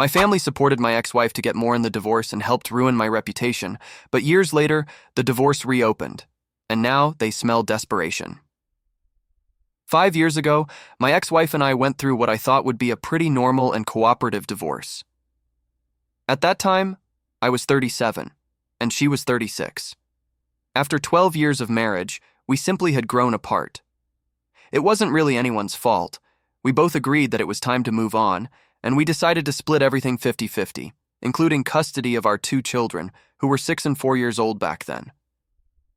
My family supported my ex-wife to get more in the divorce and helped ruin my reputation, but years later, the divorce reopened, and now they smell desperation. 5 years ago, my ex-wife and I went through what I thought would be a pretty normal and cooperative divorce. At that time, I was 37, and she was 36. After 12 years of marriage, we simply had grown apart. It wasn't really anyone's fault. We both agreed that it was time to move on, and we decided to split everything 50-50, including custody of our 2 children, who were 6 and 4 years old back then.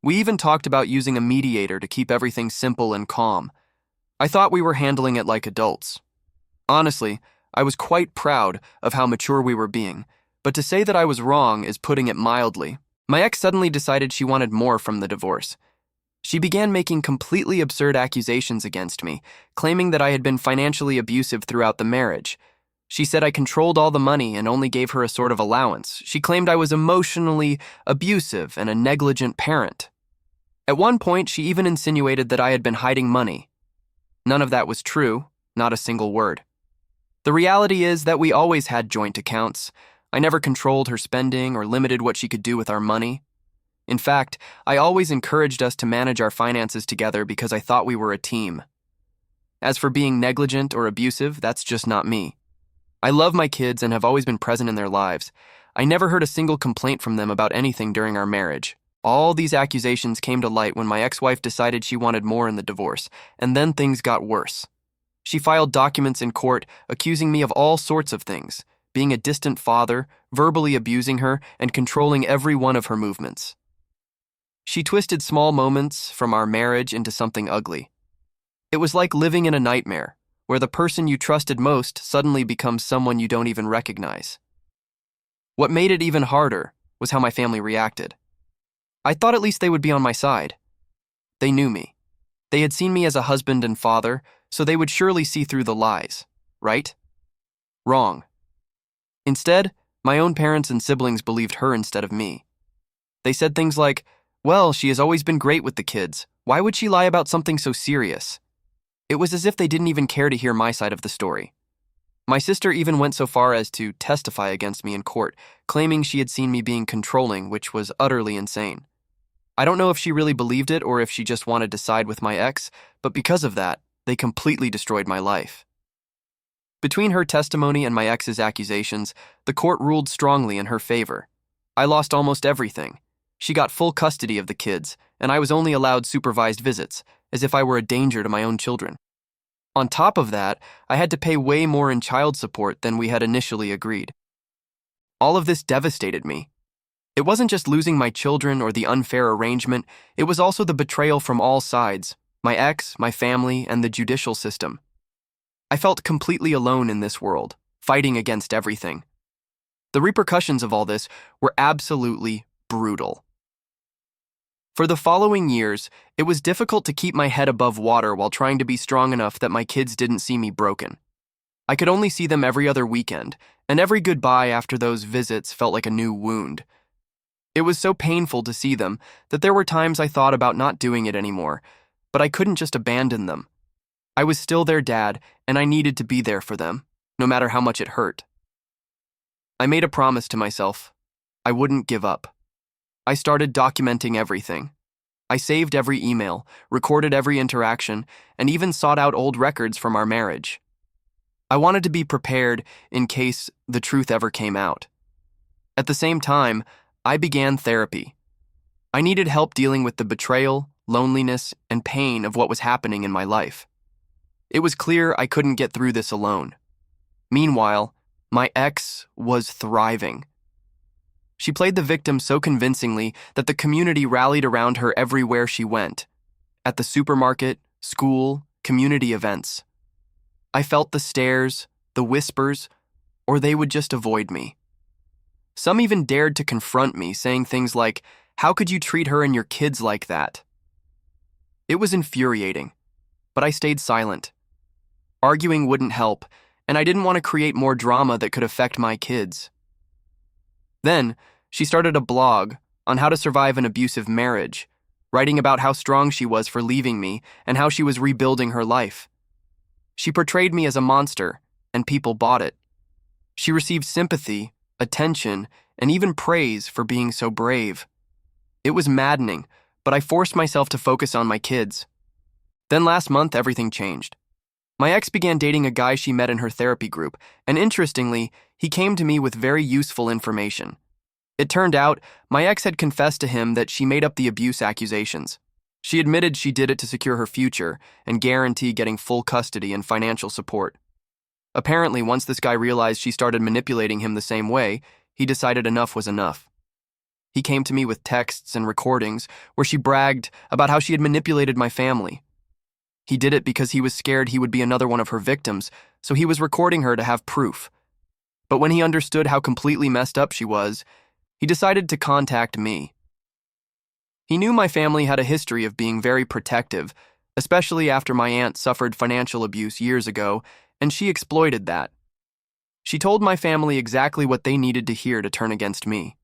We even talked about using a mediator to keep everything simple and calm. I thought we were handling it like adults. Honestly, I was quite proud of how mature we were being, but to say that I was wrong is putting it mildly. My ex suddenly decided she wanted more from the divorce. She began making completely absurd accusations against me, claiming that I had been financially abusive throughout the marriage. She said I controlled all the money and only gave her a sort of allowance. She claimed I was emotionally abusive and a negligent parent. At one point, she even insinuated that I had been hiding money. None of that was true, not a single word. The reality is that we always had joint accounts. I never controlled her spending or limited what she could do with our money. In fact, I always encouraged us to manage our finances together because I thought we were a team. As for being negligent or abusive, that's just not me. I love my kids and have always been present in their lives. I never heard a single complaint from them about anything during our marriage. All these accusations came to light when my ex-wife decided she wanted more in the divorce, and then things got worse. She filed documents in court accusing me of all sorts of things, being a distant father, verbally abusing her, and controlling every one of her movements. She twisted small moments from our marriage into something ugly. It was like living in a nightmare, where the person you trusted most suddenly becomes someone you don't even recognize. What made it even harder was how my family reacted. I thought at least they would be on my side. They knew me. They had seen me as a husband and father, so they would surely see through the lies, right? Wrong. Instead, my own parents and siblings believed her instead of me. They said things like, "Well, she has always been great with the kids. Why would she lie about something so serious?" It was as if they didn't even care to hear my side of the story. My sister even went so far as to testify against me in court, claiming she had seen me being controlling, which was utterly insane. I don't know if she really believed it or if she just wanted to side with my ex, but because of that, they completely destroyed my life. Between her testimony and my ex's accusations, the court ruled strongly in her favor. I lost almost everything. She got full custody of the kids, and I was only allowed supervised visits, as if I were a danger to my own children. On top of that, I had to pay way more in child support than we had initially agreed. All of this devastated me. It wasn't just losing my children or the unfair arrangement, it was also the betrayal from all sides, my ex, my family, and the judicial system. I felt completely alone in this world, fighting against everything. The repercussions of all this were absolutely brutal. For the following years, it was difficult to keep my head above water while trying to be strong enough that my kids didn't see me broken. I could only see them every other weekend, and every goodbye after those visits felt like a new wound. It was so painful to see them that there were times I thought about not doing it anymore, but I couldn't just abandon them. I was still their dad, and I needed to be there for them, no matter how much it hurt. I made a promise to myself. I wouldn't give up. I started documenting everything. I saved every email, recorded every interaction, and even sought out old records from our marriage. I wanted to be prepared in case the truth ever came out. At the same time, I began therapy. I needed help dealing with the betrayal, loneliness, and pain of what was happening in my life. It was clear I couldn't get through this alone. Meanwhile, my ex was thriving. She played the victim so convincingly that the community rallied around her everywhere she went. At the supermarket, school, community events. I felt the stares, the whispers, or they would just avoid me. Some even dared to confront me, saying things like, "How could you treat her and your kids like that?" It was infuriating, but I stayed silent. Arguing wouldn't help, and I didn't want to create more drama that could affect my kids. Then, she started a blog on how to survive an abusive marriage, writing about how strong she was for leaving me and how she was rebuilding her life. She portrayed me as a monster, and people bought it. She received sympathy, attention, and even praise for being so brave. It was maddening, but I forced myself to focus on my kids. Then last month, everything changed. My ex began dating a guy she met in her therapy group, and interestingly, he came to me with very useful information. It turned out, my ex had confessed to him that she made up the abuse accusations. She admitted she did it to secure her future and guarantee getting full custody and financial support. Apparently, once this guy realized she started manipulating him the same way, he decided enough was enough. He came to me with texts and recordings where she bragged about how she had manipulated my family. He did it because he was scared he would be another one of her victims, so he was recording her to have proof. But when he understood how completely messed up she was, he decided to contact me. He knew my family had a history of being very protective, especially after my aunt suffered financial abuse years ago, and she exploited that. She told my family exactly what they needed to hear to turn against me.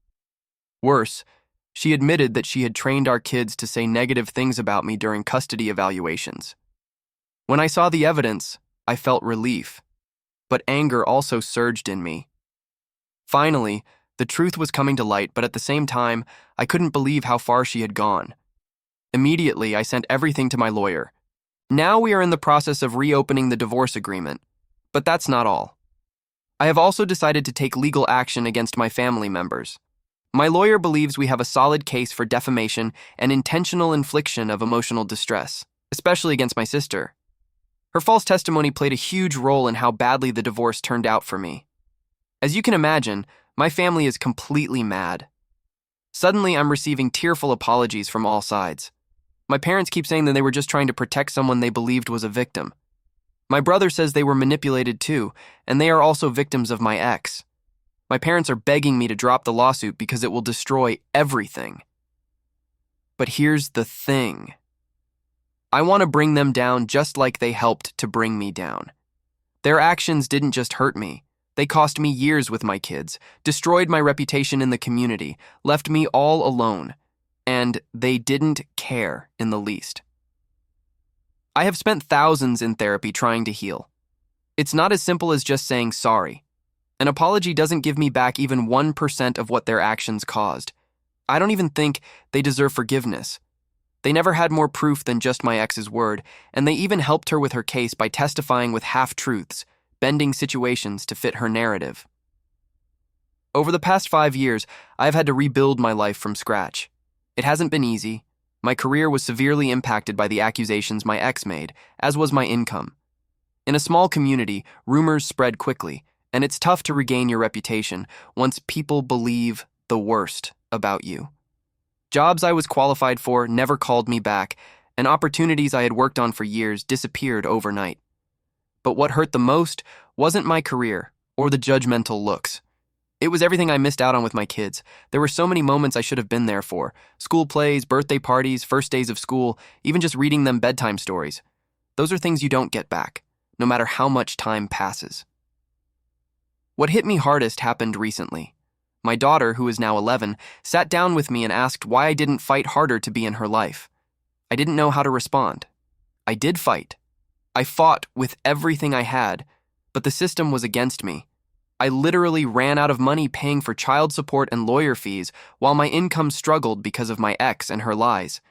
Worse, she admitted that she had trained our kids to say negative things about me during custody evaluations. When I saw the evidence, I felt relief, but anger also surged in me. Finally, the truth was coming to light, but at the same time, I couldn't believe how far she had gone. Immediately, I sent everything to my lawyer. Now we are in the process of reopening the divorce agreement, but that's not all. I have also decided to take legal action against my family members. My lawyer believes we have a solid case for defamation and intentional infliction of emotional distress, especially against my sister. Her false testimony played a huge role in how badly the divorce turned out for me. As you can imagine, my family is completely mad. Suddenly, I'm receiving tearful apologies from all sides. My parents keep saying that they were just trying to protect someone they believed was a victim. My brother says they were manipulated too, and they are also victims of my ex. My parents are begging me to drop the lawsuit because it will destroy everything. But here's the thing. I want to bring them down just like they helped to bring me down. Their actions didn't just hurt me. They cost me years with my kids, destroyed my reputation in the community, left me all alone, and they didn't care in the least. I have spent thousands in therapy trying to heal. It's not as simple as just saying sorry. An apology doesn't give me back even 1% of what their actions caused. I don't even think they deserve forgiveness. They never had more proof than just my ex's word, and they even helped her with her case by testifying with half-truths, bending situations to fit her narrative. Over the past 5 years, I've had to rebuild my life from scratch. It hasn't been easy. My career was severely impacted by the accusations my ex made, as was my income. In a small community, rumors spread quickly, and it's tough to regain your reputation once people believe the worst about you. Jobs I was qualified for never called me back, and opportunities I had worked on for years disappeared overnight. But what hurt the most wasn't my career or the judgmental looks. It was everything I missed out on with my kids. There were so many moments I should have been there for. School plays, birthday parties, first days of school, even just reading them bedtime stories. Those are things you don't get back, no matter how much time passes. What hit me hardest happened recently. My daughter, who is now 11, sat down with me and asked why I didn't fight harder to be in her life. I didn't know how to respond. I did fight. I fought with everything I had, but the system was against me. I literally ran out of money paying for child support and lawyer fees while my income struggled because of my ex and her lies.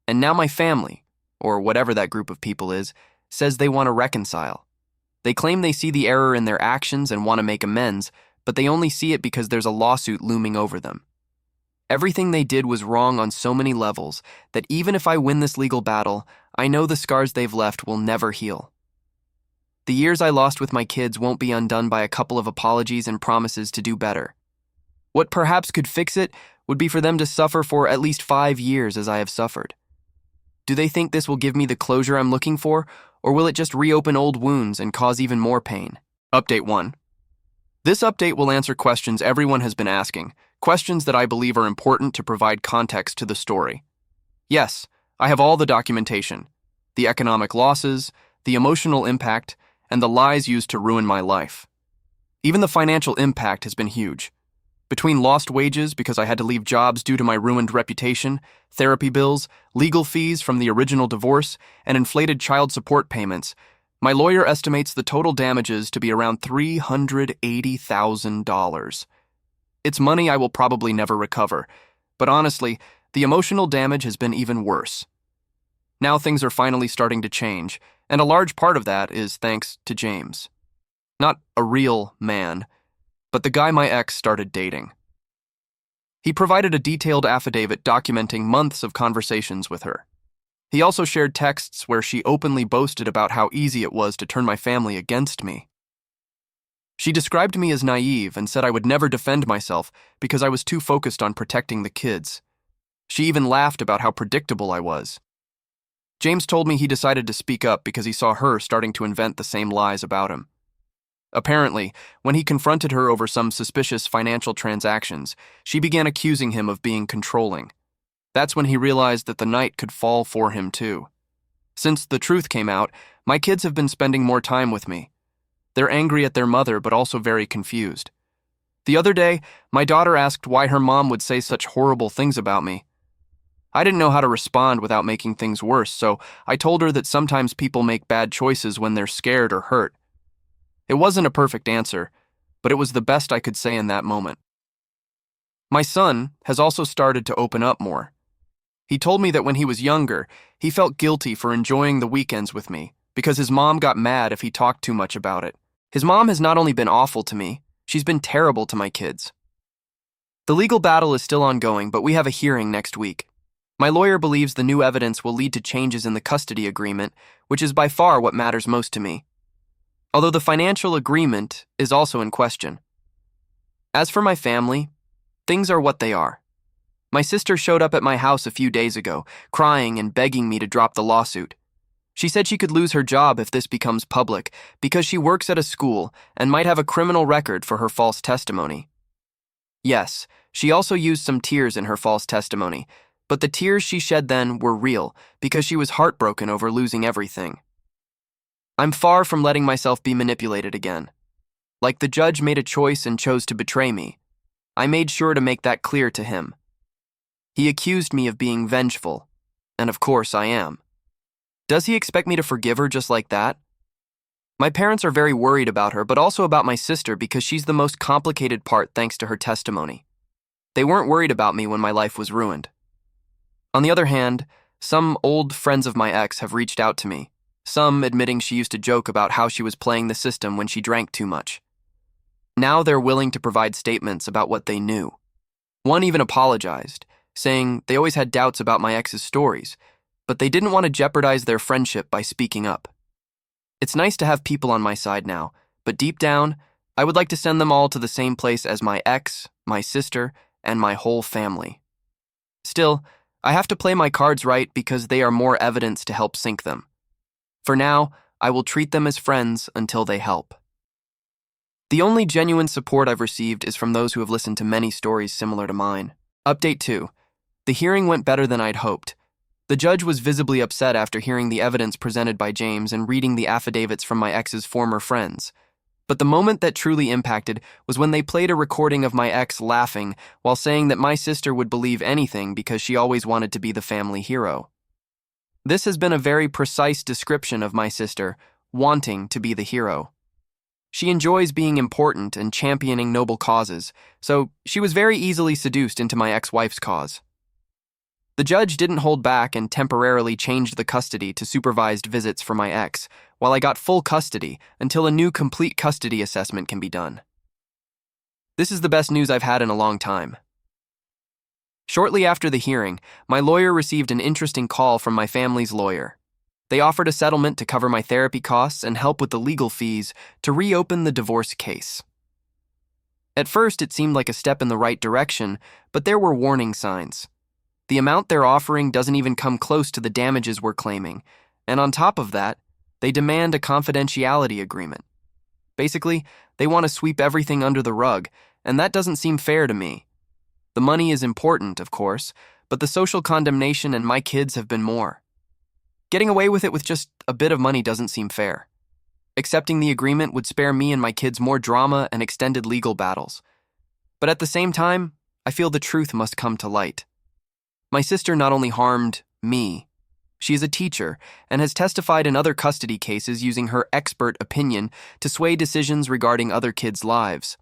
And now my family, or whatever that group of people is, says they want to reconcile. They claim they see the error in their actions and want to make amends, but they only see it because there's a lawsuit looming over them. Everything they did was wrong on so many levels that even if I win this legal battle, I know the scars they've left will never heal. The years I lost with my kids won't be undone by a couple of apologies and promises to do better. What perhaps could fix it would be for them to suffer for at least 5 years as I have suffered. Do they think this will give me the closure I'm looking for, or will it just reopen old wounds and cause even more pain? Update 1. This update will answer questions everyone has been asking, questions that I believe are important to provide context to the story. Yes, I have all the documentation, the economic losses, the emotional impact, and the lies used to ruin my life. Even the financial impact has been huge. Between lost wages because I had to leave jobs due to my ruined reputation, therapy bills, legal fees from the original divorce, and inflated child support payments, My lawyer estimates the total damages to be around $380,000. It's money I will probably never recover, but honestly, the emotional damage has been even worse. Now things are finally starting to change, and a large part of that is thanks to James. Not a real man, but the guy my ex started dating. He provided a detailed affidavit documenting months of conversations with her. He also shared texts where she openly boasted about how easy it was to turn my family against me. She described me as naive and said I would never defend myself because I was too focused on protecting the kids. She even laughed about how predictable I was. James told me he decided to speak up because he saw her starting to invent the same lies about him. Apparently, when he confronted her over some suspicious financial transactions, she began accusing him of being controlling. That's when he realized that the night could fall for him too. Since the truth came out, my kids have been spending more time with me. They're angry at their mother, but also very confused. The other day, my daughter asked why her mom would say such horrible things about me. I didn't know how to respond without making things worse, so I told her that sometimes people make bad choices when they're scared or hurt. It wasn't a perfect answer, but it was the best I could say in that moment. My son has also started to open up more. He told me that when he was younger, he felt guilty for enjoying the weekends with me because his mom got mad if he talked too much about it. His mom has not only been awful to me, she's been terrible to my kids. The legal battle is still ongoing, but we have a hearing next week. My lawyer believes the new evidence will lead to changes in the custody agreement, which is by far what matters most to me. Although the financial agreement is also in question. As for my family, things are what they are. My sister showed up at my house a few days ago, crying and begging me to drop the lawsuit. She said she could lose her job if this becomes public because she works at a school and might have a criminal record for her false testimony. Yes, she also used some tears in her false testimony, but the tears she shed then were real because she was heartbroken over losing everything. I'm far from letting myself be manipulated again. Like the judge made a choice and chose to betray me, I made sure to make that clear to him. He accused me of being vengeful, and of course I am. Does he expect me to forgive her just like that? My parents are very worried about her, but also about my sister because she's the most complicated part thanks to her testimony. They weren't worried about me when my life was ruined. On the other hand, some old friends of my ex have reached out to me, some admitting she used to joke about how she was playing the system when she drank too much. Now they're willing to provide statements about what they knew. One even apologized, saying they always had doubts about my ex's stories, but they didn't want to jeopardize their friendship by speaking up. It's nice to have people on my side now, but deep down, I would like to send them all to the same place as my ex, my sister, and my whole family. Still, I have to play my cards right because they are more evidence to help sink them. For now, I will treat them as friends until they help. The only genuine support I've received is from those who have listened to many stories similar to mine. Update 2. The hearing went better than I'd hoped. The judge was visibly upset after hearing the evidence presented by James and reading the affidavits from my ex's former friends. But the moment that truly impacted was when they played a recording of my ex laughing while saying that my sister would believe anything because she always wanted to be the family hero. This has been a very precise description of my sister wanting to be the hero. She enjoys being important and championing noble causes, so she was very easily seduced into my ex-wife's cause. The judge didn't hold back and temporarily changed the custody to supervised visits for my ex, while I got full custody until a new complete custody assessment can be done. This is the best news I've had in a long time. Shortly after the hearing, my lawyer received an interesting call from my family's lawyer. They offered a settlement to cover my therapy costs and help with the legal fees to reopen the divorce case. At first, it seemed like a step in the right direction, but there were warning signs. The amount they're offering doesn't even come close to the damages we're claiming, and on top of that, they demand a confidentiality agreement. Basically, they want to sweep everything under the rug, and that doesn't seem fair to me. The money is important, of course, but the social condemnation and my kids have been more. Getting away with it with just a bit of money doesn't seem fair. Accepting the agreement would spare me and my kids more drama and extended legal battles. But at the same time, I feel the truth must come to light. My sister not only harmed me, She is a teacher and has testified in other custody cases using her expert opinion to sway decisions regarding other kids' lives.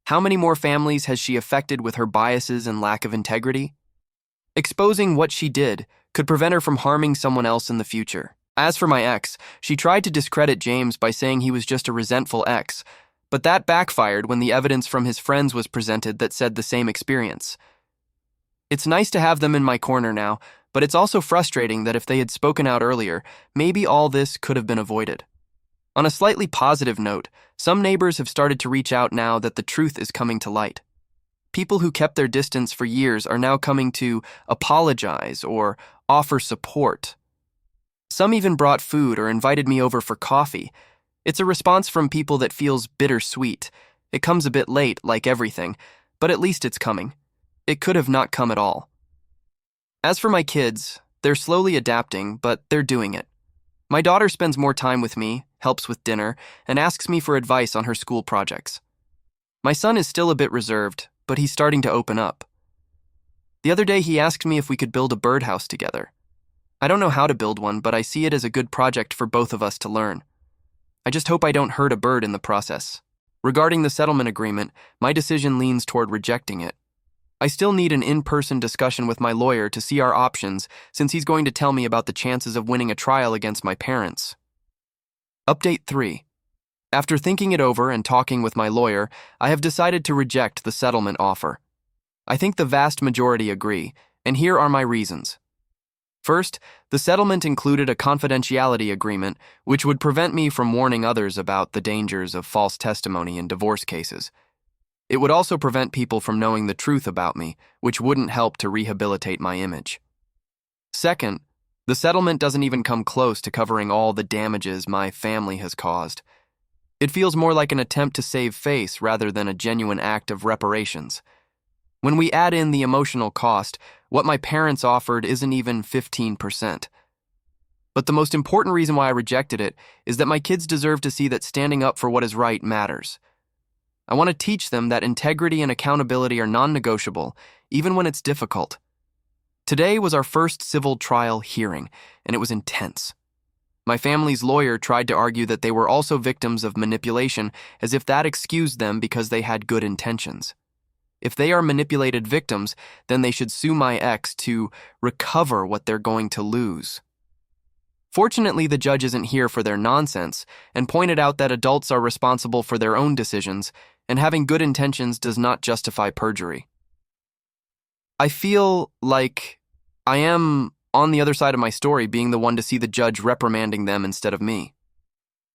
How many more families has she affected with her biases and lack of integrity? Exposing what she did could prevent her from harming someone else in the future. As for my ex, she tried to discredit James by saying he was just a resentful ex, but that backfired when the evidence from his friends was presented that said the same experience. It's nice to have them in my corner now, but it's also frustrating that if they had spoken out earlier, maybe all this could have been avoided. On a slightly positive note, some neighbors have started to reach out now that the truth is coming to light. People who kept their distance for years are now coming to apologize or offer support. Some even brought food or invited me over for coffee. It's a response from people that feels bittersweet. It comes a bit late, like everything, but at least it's coming. It could have not come at all. As for my kids, they're slowly adapting, but they're doing it. My daughter spends more time with me, helps with dinner, and asks me for advice on her school projects. My son is still a bit reserved, but he's starting to open up. The other day he asked me if we could build a birdhouse together. I don't know how to build one, but I see it as a good project for both of us to learn. I just hope I don't hurt a bird in the process. Regarding the settlement agreement, my decision leans toward rejecting it. I still need an in-person discussion with my lawyer to see our options, since he's going to tell me about the chances of winning a trial against my parents. Update 3. After thinking it over and talking with my lawyer, I have decided to reject the settlement offer. I think the vast majority agree, and here are my reasons. First, the settlement included a confidentiality agreement, which would prevent me from warning others about the dangers of false testimony in divorce cases. It would also prevent people from knowing the truth about me, which wouldn't help to rehabilitate my image. Second, the settlement doesn't even come close to covering all the damages my family has caused. It feels more like an attempt to save face rather than a genuine act of reparations. When we add in the emotional cost, what my parents offered isn't even 15%. But the most important reason why I rejected it is that my kids deserve to see that standing up for what is right matters. I want to teach them that integrity and accountability are non-negotiable, even when it's difficult. Today was our first civil trial hearing, and it was intense. My family's lawyer tried to argue that they were also victims of manipulation, as if that excused them because they had good intentions. If they are manipulated victims, then they should sue my ex to recover what they're going to lose. Fortunately, the judge isn't here for their nonsense and pointed out that adults are responsible for their own decisions, and having good intentions does not justify perjury. I feel like I am on the other side of my story, being the one to see the judge reprimanding them instead of me.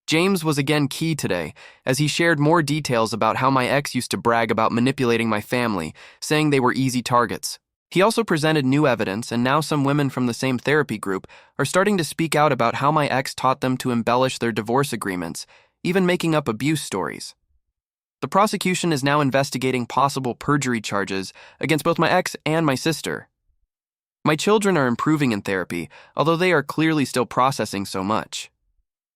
James was again key today, as he shared more details about how my ex used to brag about manipulating my family, saying they were easy targets. He also presented new evidence, and now some women from the same therapy group are starting to speak out about how my ex taught them to embellish their divorce agreements, even making up abuse stories. The prosecution is now investigating possible perjury charges against both my ex and my sister. My children are improving in therapy, although they are clearly still processing so much.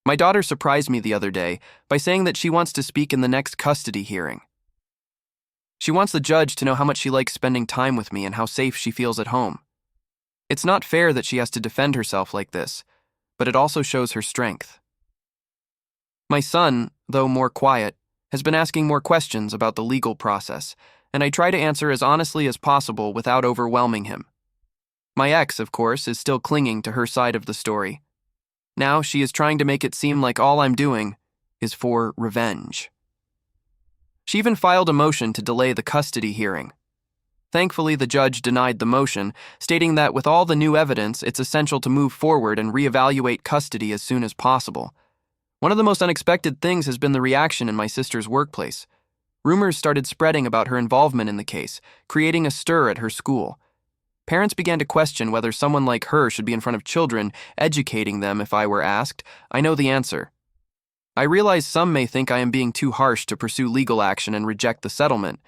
My daughter surprised me the other day by saying that she wants to speak in the next custody hearing. She wants the judge to know how much she likes spending time with me and how safe she feels at home. It's not fair that she has to defend herself like this, but it also shows her strength. My son, though more quiet, has been asking more questions about the legal process, and I try to answer as honestly as possible without overwhelming him. My ex, of course, is still clinging to her side of the story. Now she is trying to make it seem like all I'm doing is for revenge. She even filed a motion to delay the custody hearing. Thankfully, the judge denied the motion, stating that with all the new evidence, it's essential to move forward and reevaluate custody as soon as possible. One of the most unexpected things has been the reaction in my sister's workplace. Rumors started spreading about her involvement in the case, creating a stir at her school. Parents began to question whether someone like her should be in front of children, educating them if I were asked. I know the answer. I realize some may think I am being too harsh to pursue legal action and reject the settlement,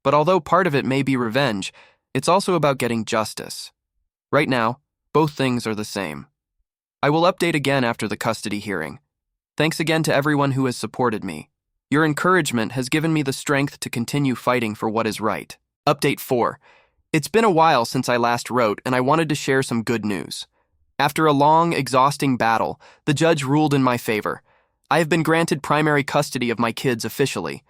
but although part of it may be revenge, it's also about getting justice. Right now, both things are the same. I will update again after the custody hearing. Thanks again to everyone who has supported me. Your encouragement has given me the strength to continue fighting for what is right. Update 4. It's been a while since I last wrote, and I wanted to share some good news. After a long, exhausting battle, the judge ruled in my favor. I have been granted primary custody of my kids officially.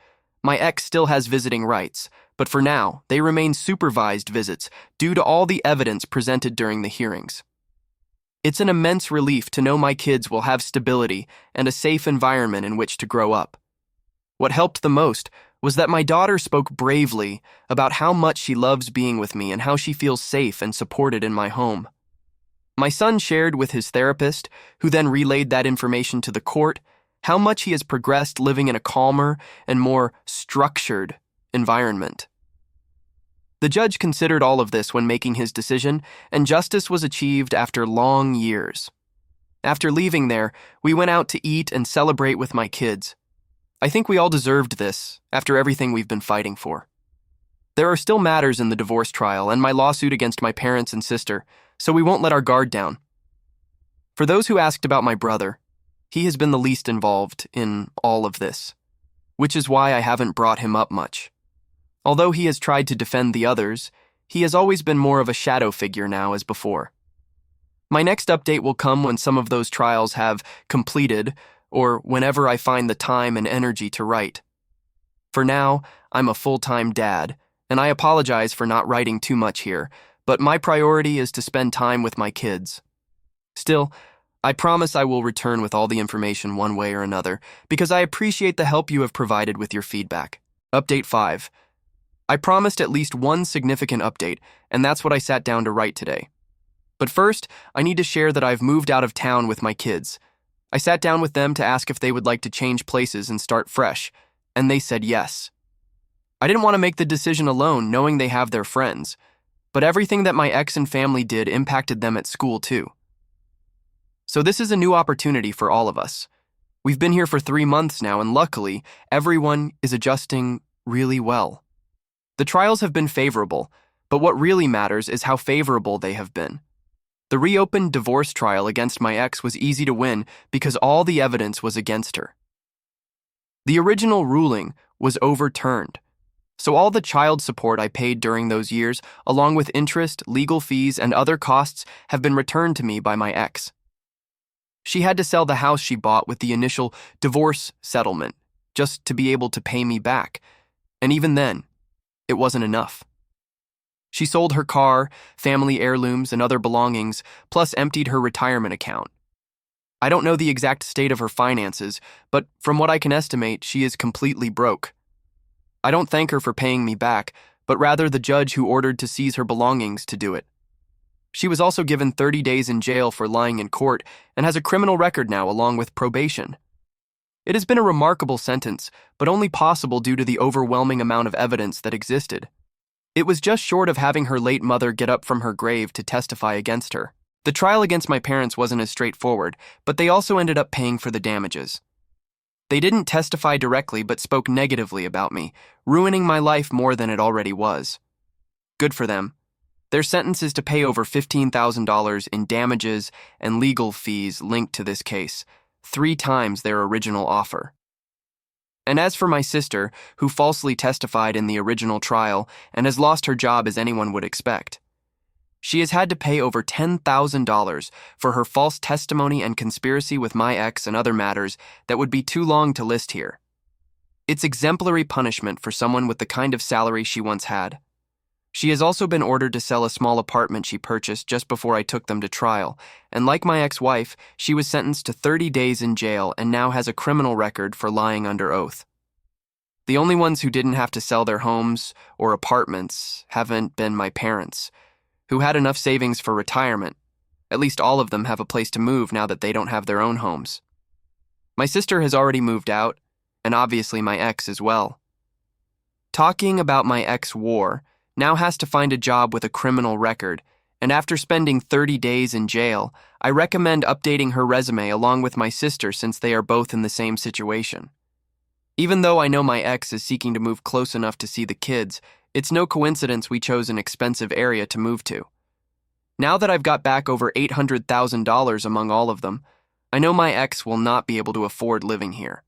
My ex still has visiting rights, but for now, they remain supervised visits due to all the evidence presented during the hearings. It's an immense relief to know my kids will have stability and a safe environment in which to grow up. What helped the most was that my daughter spoke bravely about how much she loves being with me and how she feels safe and supported in my home. My son shared with his therapist, who then relayed that information to the court, how much he has progressed living in a calmer and more structured environment. The judge considered all of this when making his decision, and justice was achieved after long years. After leaving there, we went out to eat and celebrate with my kids. I think we all deserved this after everything we've been fighting for. There are still matters in the divorce trial and my lawsuit against my parents and sister, so we won't let our guard down. For those who asked about my brother, he has been the least involved in all of this, which is why I haven't brought him up much. Although he has tried to defend the others, he has always been more of a shadow figure now as before. My next update will come when some of those trials have completed, or whenever I find the time and energy to write. For now, I'm a full-time dad, and I apologize for not writing too much here, but my priority is to spend time with my kids. Still, I promise I will return with all the information one way or another, because I appreciate the help you have provided with your feedback. Update 5. I promised at least one significant update, and that's what I sat down to write today. But first, I need to share that I've moved out of town with my kids. I sat down with them to ask if they would like to change places and start fresh, and they said yes. I didn't want to make the decision alone, knowing they have their friends, but everything that my ex and family did impacted them at school too. So this is a new opportunity for all of us. We've been here for 3 months now, and luckily, everyone is adjusting really well. The trials have been favorable, but what really matters is how favorable they have been. The reopened divorce trial against my ex was easy to win because all the evidence was against her. The original ruling was overturned, so all the child support I paid during those years, along with interest, legal fees, and other costs, have been returned to me by my ex. She had to sell the house she bought with the initial divorce settlement just to be able to pay me back, and even then, it wasn't enough. She sold her car, family heirlooms, and other belongings, plus emptied her retirement account. I don't know the exact state of her finances, but from what I can estimate, she is completely broke. I don't thank her for paying me back, but rather the judge who ordered to seize her belongings to do it. She was also given 30 days in jail for lying in court and has a criminal record now along with probation. It has been a remarkable sentence, but only possible due to the overwhelming amount of evidence that existed. It was just short of having her late mother get up from her grave to testify against her. The trial against my parents wasn't as straightforward, but they also ended up paying for the damages. They didn't testify directly but spoke negatively about me, ruining my life more than it already was. Good for them. Their sentence is to pay over $15,000 in damages and legal fees linked to this case, 3 times their original offer. And as for my sister, who falsely testified in the original trial and has lost her job as anyone would expect, she has had to pay over $10,000 for her false testimony and conspiracy with my ex and other matters that would be too long to list here. It's exemplary punishment for someone with the kind of salary she once had. She has also been ordered to sell a small apartment she purchased just before I took them to trial, and like my ex-wife, she was sentenced to 30 days in jail and now has a criminal record for lying under oath. The only ones who didn't have to sell their homes or apartments haven't been my parents, who had enough savings for retirement. At least all of them have a place to move now that they don't have their own homes. My sister has already moved out, and obviously my ex as well. Talking about my ex-war, now has to find a job with a criminal record, and after spending 30 days in jail, I recommend updating her resume along with my sister since they are both in the same situation. Even though I know my ex is seeking to move close enough to see the kids, it's no coincidence we chose an expensive area to move to. Now that I've got back over $800,000 among all of them, I know my ex will not be able to afford living here.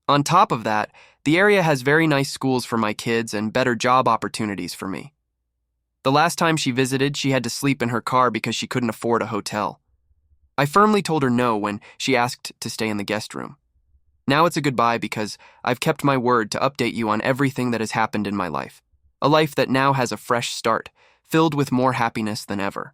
On top of that, the area has very nice schools for my kids and better job opportunities for me. The last time she visited, she had to sleep in her car because she couldn't afford a hotel. I firmly told her no when she asked to stay in the guest room. Now it's a goodbye because I've kept my word to update you on everything that has happened in my life. A life that now has a fresh start, filled with more happiness than ever.